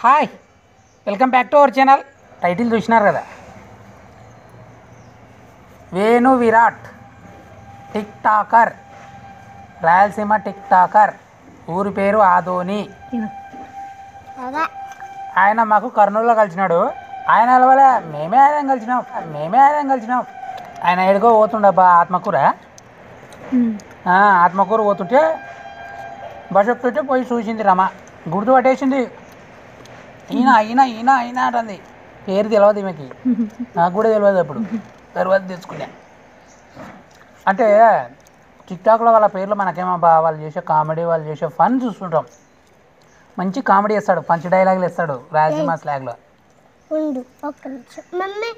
Hi, welcome back to our channel. Title చూసినారు కదా, Venu Virat tick talker, Rayalaseema tick talker, ఊరి పేరు ఆదోని. ఆయన మాకు కర్నూలులో కలిసినాడు. ఆయన అలవలే, మేమే ఆయన కలిసినాం. ఆయన ఎడుకో పోతుండబ్బా ఆత్మకూరు పోతుంటే బస్ ఎక్కుతుంటే పోయి చూసింది రమ, గుర్తు పట్టేసింది. ఈయన ఈయన ఈయన ఈయన అంటుంది. పేరు తెలియదు ఈమెకి, నాకు కూడా తెలియదు. అప్పుడు తర్వాత తెచ్చుకున్నా. అంటే టిక్టాక్లో వాళ్ళ పేర్లు మనకేమబ్బా, వాళ్ళు చేసే కామెడీ, వాళ్ళు చేసే ఫన్ చూస్తుంటాం. మంచి కామెడీ వేస్తాడు, పంచ్ డైలాగులు వేస్తాడు రాయలసీమ స్లాగ్లో. మమ్మీ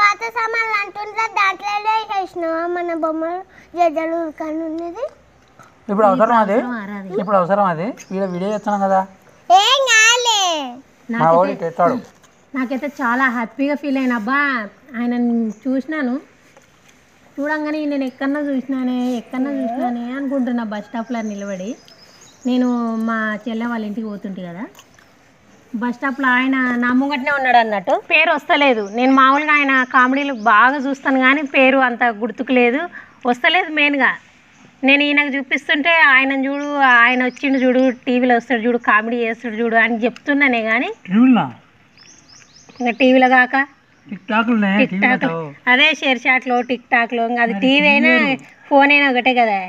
పాత సామాన్లు అంటుంటే దాంట్లో వేసినావా మన బొమ్మలు జడ్డలు కానీ ఉన్నది. ఇప్పుడు అవసరం అది వీడియో చేస్తున్నాం కదా, ఏం కాలే. మా వాడు తెస్తాడు. నాకైతే చాలా హ్యాపీగా ఫీల్ అయిన అబ్బా. ఆయన చూసినాను, చూడంగానే నేను ఎక్కడన్నా చూసినానే అనుకుంటున్నా. బస్ స్టాప్లో నిలబడి నేను మా చెల్లె వాళ్ళ ఇంటికి పోతుంటే కదా, బస్ స్టాప్లో ఆయన నా ముంగటనే ఉన్నాడు అన్నట్టు. పేరు వస్తలేదు. నేను మామూలుగా ఆయన కామెడీలు బాగా చూస్తాను కానీ పేరు అంత గుర్తుకులేదు, వస్తలేదు. మెయిన్గా నేను ఈయనకు చూపిస్తుంటే ఆయన చూడు, ఆయన వచ్చిండు చూడు, టీవీలో వస్తాడు చూడు, కామెడీ చేస్తాడు చూడు అని చెప్తున్నానే కానీ ఇంకా టీవీలో కాక టిక్ టాక్, అదే షేర్ చాట్లో టిక్ టాక్లో, ఇంకా అది టీవీ అయినా ఫోన్ అయినా ఒకటే కదా.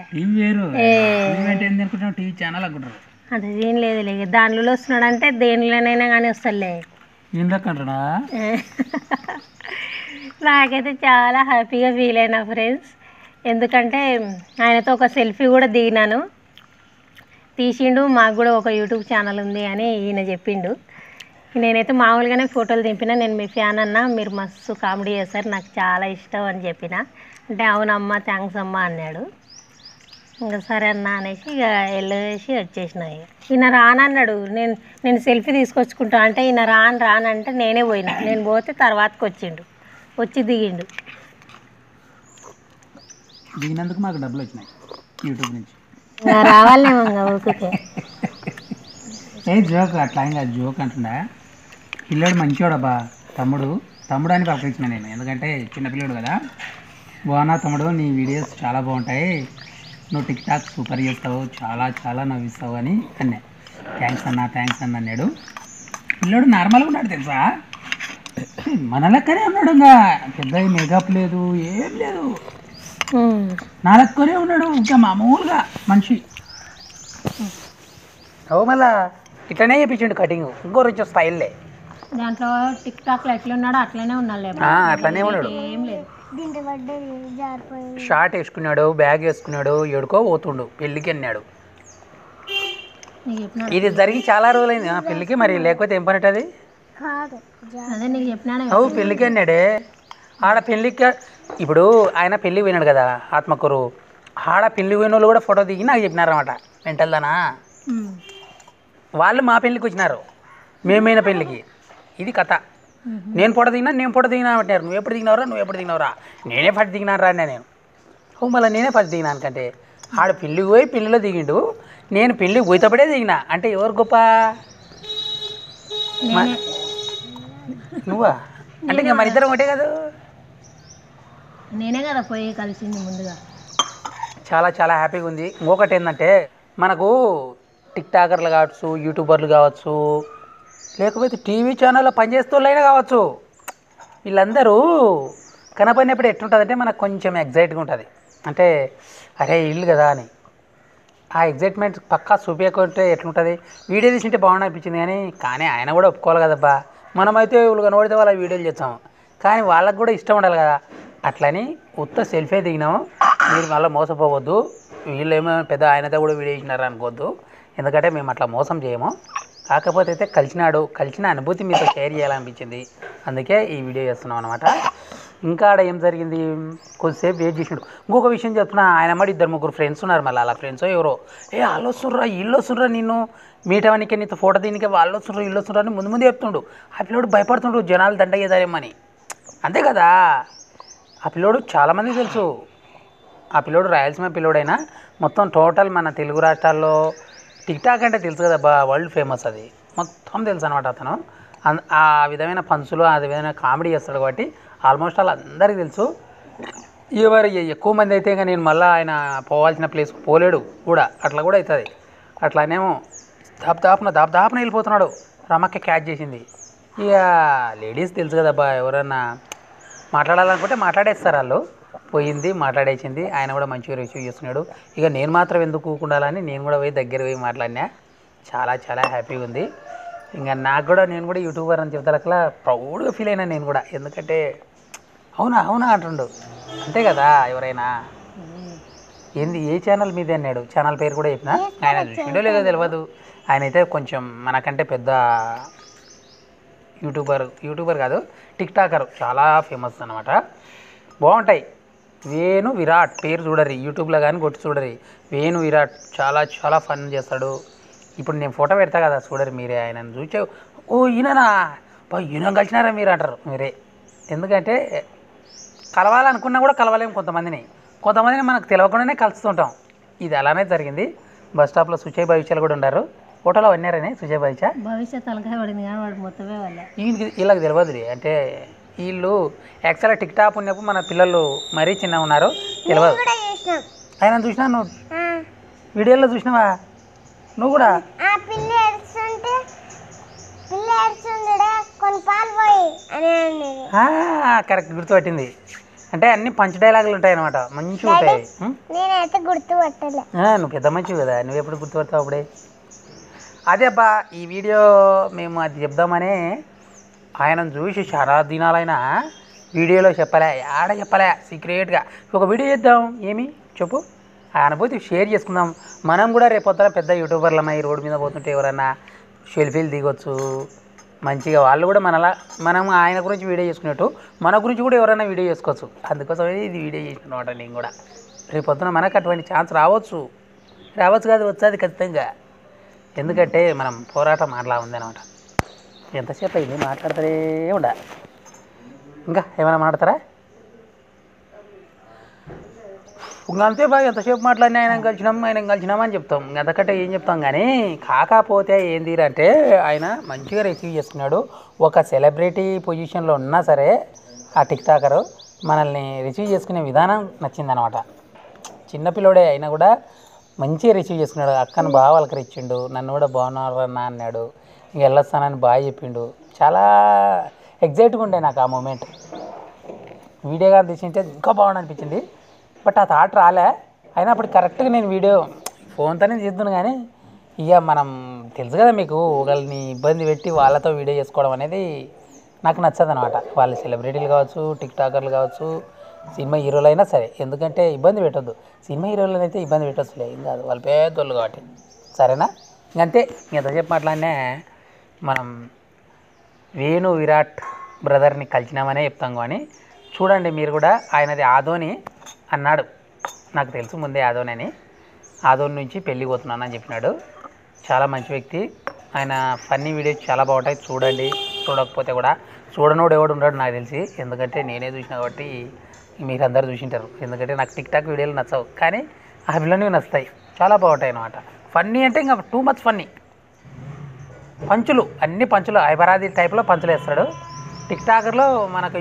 అది ఏం లేదులే, దానిలో వస్తున్నాడు అంటే దేనిలోనైనా కానీ వస్తలే. నాకైతే చాలా హ్యాపీగా ఫీల్ అయినా ఫ్రెండ్స్. ఎందుకంటే ఆయనతో ఒక సెల్ఫీ కూడా దిగినాను, తీసిండు. మాకు కూడా ఒక యూట్యూబ్ ఛానల్ ఉంది అని ఈయన చెప్పిండు. నేనైతే మామూలుగానే ఫోటోలు దింపిన. నేను మీ ఫ్యాన్ అన్నా, మీరు మస్తు కామెడీ చేస్తారు, నాకు చాలా ఇష్టం అని చెప్పిన. అంటే అవునమ్మా, థ్యాంక్స్ అమ్మా అన్నాడు. ఇంకా సరే అన్న అనేసి ఇక వెళ్ళేసి వచ్చేసిన. ఈయన రానన్నాడు, నేను సెల్ఫీ తీసుకొచ్చుకుంటా అంటే ఈయన రానంటే నేనే పోయినా. నేను పోతే తర్వాతకి వచ్చి దిగిండు. దిగినందుకు మాకు డబ్బులు వచ్చినాయి యూట్యూబ్ నుంచి. రావాలేమో ఊరికే. జోక్ అట్లా ఇంకా జోక్ అంటుండా. పిల్లోడు మంచివాడబ్బా, తమ్ముడు అని పలకరించిన నేను. ఎందుకంటే చిన్నపిల్లోడు కదా. బాగున్నా తమ్ముడు, నీ వీడియోస్ చాలా బాగుంటాయి, నువ్వు టిక్ టాక్ సూపర్ చేస్తావు, చాలా నవ్విస్తావు అని అన్నా. థ్యాంక్స్ అన్న అన్నాడు. పిల్లోడు నార్మల్గా ఉన్నాడు తెలుసా, మన లెక్కనే ఉన్నాడు. ఇంకా పెద్ద మేకప్ లేదు, ఏం లేదు, నా లెక్కనే ఉన్నాడు. ఇంకా మామూలుగా మనిషి. మళ్ళా ఇట్లనే చేయించండు కటింగ్, ఇంకో రోజు స్టైల్లే. దాంట్లో టిక్ టాక్లో ఎట్లున్నాడో అట్లనే ఉన్నాడు, అట్లనే ఉన్నాడు. ఏం లేదు. షార్ట్ వేసుకున్నాడు, బ్యాగ్ వేసుకున్నాడు, ఎడుకో పోతుండు. పెళ్ళికి అన్నాడు. ఇది జరిగి చాలా రోజులైంది పెళ్ళికి. మరి లేకపోతే ఏం పని అది? అదే నీకు చెప్పినాడు. అవు పెళ్ళికి అన్నాడే. ఆడ పెళ్ళికి ఇప్పుడు ఆయన పెళ్ళికి పోయినాడు కదా ఆత్మకూరు. ఆడ పెళ్ళికి పోయిన వాళ్ళు కూడా ఫోటో దిగి నాకు చెప్పినారన్నమాట. వెంటల్దానా వాళ్ళు మా పెళ్ళికి వచ్చినారు, మేమైన పెళ్ళికి. ఇది కథ. నేను ఫోటో దిగినా అంటున్నారు. నువ్వు ఎప్పుడు దిగినవరా? నేనే ఫస్ట్ దిగినాను రా అన్నా నేను. మళ్ళీ నేనే ఫస్ట్ దిగినా అనుకంటే ఆడ పెళ్ళికి పోయి పెళ్ళిలో దిగిండు, నేను పెళ్ళికి పోయేటప్పుడే దిగినా. అంటే ఎవరు గొప్ప? నువ్వా? అంటే ఇంకా మన ఇద్దరం ఒకటే కదా. నేనే కదా పోయి కలిసింది ముందుగా. చాలా హ్యాపీగా ఉంది. ఇంకొకటి ఏంటంటే మనకు టిక్ టాకర్లు కావచ్చు, యూట్యూబర్లు కావచ్చు, లేకపోతే టీవీ ఛానల్లో పనిచేసే వాళ్ళైనా కావచ్చు, వీళ్ళందరూ కనపడినప్పుడు ఎట్లుంటుందంటే మనకు కొంచెం ఎగ్జైట్గా ఉంటుంది. అంటే అరే ఇల్లు కదా అని ఆ ఎగ్జైట్మెంట్ పక్కా చూపించకుంటే ఎట్లుంటుంది. వీడియో తీసింటే బాగుండు అనిపించింది కానీ ఆయన కూడా ఒప్పుకోవాలి కదబ్బా. మనమైతే వీళ్ళు కనబడితే వాళ్ళ వీడియోలు చేస్తాము, కానీ వాళ్ళకు కూడా ఇష్టం ఉండాలి కదా. అట్లని ఉత్త సెల్ఫీ దిగినాము. మీరు మళ్ళీ మోసపోవద్దు. వీళ్ళు ఏమో పెద్ద ఆయనతో కూడా వీడియో ఇచ్చినారు అనుకోవద్దు, ఎందుకంటే మేము అట్లా మోసం చేయము. కాకపోతే అయితే కలిసిన అనుభూతి మీతో షేర్ చేయాలనిపించింది, అందుకే ఈ వీడియో చేస్తున్నాం అనమాట. ఇంకా ఆడ ఏం జరిగింది, కొద్దిసేపు వెయిట్ చేసినాడు. ఇంకొక విషయం చెప్తున్నా, ఆయన అమ్మడి 2-3 ఫ్రెండ్స్ ఉన్నారు. మళ్ళీ అలా ఫ్రెండ్స్ ఎవరో వాళ్ళు వస్తుండ్రా వీళ్ళు వస్తుండ్రా, నిన్ను మీట్ అవ్వడానికి, నీతో ఫోటో దీనికి వాళ్ళు వస్తుండ్రు వీళ్ళు వస్తుండ్రు అని ముందు చెప్తుండు. ఆ పిల్లోడు భయపడుతుండ్రు, జనాలు దండ చేద్దారేమని. అంతే కదా, ఆ పిల్లోడు చాలామందికి తెలుసు. ఆ పిల్లోడు రాయలసీమ పిల్లోడైనా మొత్తం టోటల్ మన తెలుగు రాష్ట్రాల్లో టిక్ టాక్ అంటే తెలుసు కదా బా, వరల్డ్ ఫేమస్ అది. మొత్తం తెలుసు అనమాట అతను. ఆ విధమైన పంచులు ఆ విధమైన కామెడీ చేస్తాడు కాబట్టి ఆల్మోస్ట్ అలా అందరికీ తెలుసు. ఎవరు ఎక్కువ మంది అయితే ఇంకా నేను మళ్ళీ ఆయన పోవాల్సిన ప్లేస్కి పోలేడు కూడా, అట్లా కూడా అవుతుంది. అట్లానేమో దాపున వెళ్ళిపోతున్నాడు. రమక్క క్యాచ్ చేసింది. ఇక లేడీస్ తెలుసు కదబ్బా, ఎవరన్నా మాట్లాడాలనుకుంటే మాట్లాడేస్తారు వాళ్ళు. పోయింది మాట్లాడేసింది, ఆయన కూడా మంచిగా రిసీవ్ చేస్తున్నాడు. ఇక నేను మాత్రం ఎందుకు ఊకుండాలని నేను కూడా పోయి దగ్గర పోయి మాట్లాడినా. చాలా చాలా హ్యాపీగా ఉంది. ఇంకా నాకు కూడా నేను కూడా యూట్యూబర్ అని చెప్తారట్లా ప్రౌడ్గా ఫీల్ అయినా నేను కూడా. ఎందుకంటే అవునా అవునా అంటుండు, అంతే కదా ఎవరైనా. ఏంది ఏ ఛానల్ మీద అన్నాడు, ఛానల్ పేరు కూడా చెప్పిన. ఆయన చూసిండో లేదో తెలియదు. ఆయన అయితే కొంచెం మనకంటే పెద్ద యూట్యూబర్ కాదు, టిక్ టాకర్, చాలా ఫేమస్ అనమాట. బాగుంటాయి. వేణు విరాట్ పేరు చూడరి, యూట్యూబ్లో కానీ కొట్టి చూడరి. వేణు విరాట్ చాలా చాలా ఫన్ చేస్తాడు. ఇప్పుడు నేను ఫోటో పెడతా కదా చూడరు మీరే. ఆయనను చూసే ఓ ఈయననా ఈయన కలిసినారా మీరు అంటారు మీరే. ఎందుకంటే కలవాలనుకున్నా కూడా కలవలేము కొంతమందిని మనకు తెలియకుండానే కలుస్తుంటాం. ఇది అలానే జరిగింది. బస్ స్టాప్లో సుచయ్ భవిష్యాలు కూడా ఉన్నారు. ఫోటోలో వన్నారని సుజయ్ భవిష్యత్ తలకాయ పడింది కానీ వాడు మొత్తమే వాళ్ళ వీళ్ళకి తెలియదు. అంటే వీళ్ళు యాక్చువల్గా టిక్ టాక్ ఉన్నప్పుడు మన పిల్లలు మరీ చిన్న ఉన్నారు, తెలియదు. ఆయన చూసినా, నువ్వు వీడియోలో చూసినావా నువ్వు కూడా? కరెక్ట్ గుర్తుపట్టింది. అంటే అన్ని పంచ్ డైలాగులు ఉంటాయి అనమాట, మంచిగా ఉంటాయి. నువ్వు పెద్ద మంచివి కదా, నువ్వు ఎప్పుడు గుర్తుపడతావు అప్పుడే. అదే అబ్బా, ఈ వీడియో మేము అది చెప్దామని ఆయనను చూసి చాలా దినాలైనా వీడియోలో చెప్పలే, చెప్పలే సీక్రెట్గా ఒక వీడియో చేద్దాం. ఏమి చెప్పు, ఆ అనుభూతి షేర్ చేసుకుందాం. మనం కూడా రేపొద్దున పెద్ద యూట్యూబర్లమై రోడ్డు మీద పోతుంటే ఎవరన్నా సెల్ఫీలు దిగొచ్చు మంచిగా. వాళ్ళు కూడా మనం ఆయన గురించి వీడియో చేసుకునేట్టు మన గురించి కూడా ఎవరైనా వీడియో చేసుకోవచ్చు. అందుకోసమే ఇది వీడియో చేసిన అనమాట. నేను కూడా రేపొద్దున మనకు అటువంటి ఛాన్స్ రావచ్చు కాదు, వచ్చేది ఖచ్చితంగా. ఎందుకంటే మనం పోరాటం అట్లా ఉందన్నమాట. ఎంతసేపు అయింది మాట్లాడతారే ఉండ, ఇంకా ఏమైనా మాట్లాడతారా? ఇంకా అంతే బాగా, ఎంతసేపు మాట్లాడినా ఆయన కలిసినామని చెప్తాం. అంతకంటే ఏం చెప్తాం. కానీ కాకపోతే ఏంది అంటే ఆయన మంచిగా రిసీవ్ చేసుకున్నాడు. ఒక సెలబ్రిటీ పొజిషన్లో ఉన్నా సరే ఆ టిక్ టాకరు మనల్ని రిసీవ్ చేసుకునే విధానం నచ్చిందనమాట. చిన్నపిల్లోడే అయినా కూడా మంచిగా రిసీవ్ చేసుకున్నాడు. అక్కను బాగా పలకరించిండు, నన్ను కూడా బాగున్నారు అన్న అన్నాడు. ఇంక వెళ్ళొస్తానని బాగా చెప్పిండు. చాలా ఎగ్జైట్గా ఉండే నాకు ఆ మూమెంట్. వీడియోగా తీసింటే ఇంకా బాగుంది అనిపించింది. బట్ ఆ థాట్ రాలే. అయినా అప్పుడు కరెక్ట్గా నేను వీడియో ఫోన్తోనే తీద్దును. కానీ ఇక మనం తెలుసు కదా మీకు, ఒకళ్ళని ఇబ్బంది పెట్టి వాళ్ళతో వీడియో చేసుకోవడం అనేది నాకు నచ్చదు అనమాట. వాళ్ళు సెలబ్రిటీలు కావచ్చు, టిక్ టాకర్లు కావచ్చు, సినిమా హీరోలు అయినా సరే. ఎందుకంటే ఇబ్బంది పెట్టొద్దు. సినిమా హీరోలను అయితే ఇబ్బంది పెట్టొచ్చులే, ఏం కాదు, వాళ్ళు పేదోళ్ళు కాబట్టి. సరేనా? ఇంకంతే. ఎంతసేపు మాట్లాడినా మనం వేణు విరాట్ బ్రదర్ని కలిసినామనే చెప్తాం. కానీ చూడండి మీరు కూడా, ఆయనది ఆదోని అన్నాడు. నాకు తెలుసు ముందే ఆదోని అని. ఆదోని నుంచి పెళ్ళి పోతున్నానని చెప్పినాడు. చాలా మంచి వ్యక్తి. ఆయన ఫన్నీ వీడియోస్ చాలా బాగుంటాయి, చూడండి. చూడకపోతే కూడా చూడనోడు ఎవడు ఉంటాడు నాకు తెలిసి. ఎందుకంటే నేనే చూసినా కాబట్టి మీరందరూ చూసింటారు. ఎందుకంటే నాకు టిక్ టాక్ వీడియోలు నచ్చవు, కానీ ఆ పిల్లలు నచ్చుతాయి, చాలా బాగుంటాయి అన్నమాట. ఫన్నీ అంటే ఇంకా టూ మచ్ ఫన్నీ. అన్ని పంచులు హైపరాది టైప్లో పంచులు వేస్తాడు. టిక్ టాకర్లో మనకు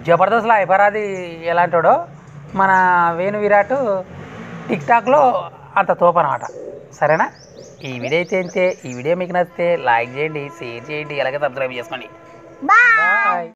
జబర్దస్త్లో హైపరాది ఎలాంటాడో మన వేణు విరాట్ టిక్ టాక్లో అంత తోపు అనమాట. సరేనా? ఈ వీడియో అయితే అంతే. ఈ వీడియో మీకు నచ్చితే లైక్ చేయండి, షేర్ చేయండి, అలాగే సబ్స్క్రైబ్ చేసుకోండి. బాయ్.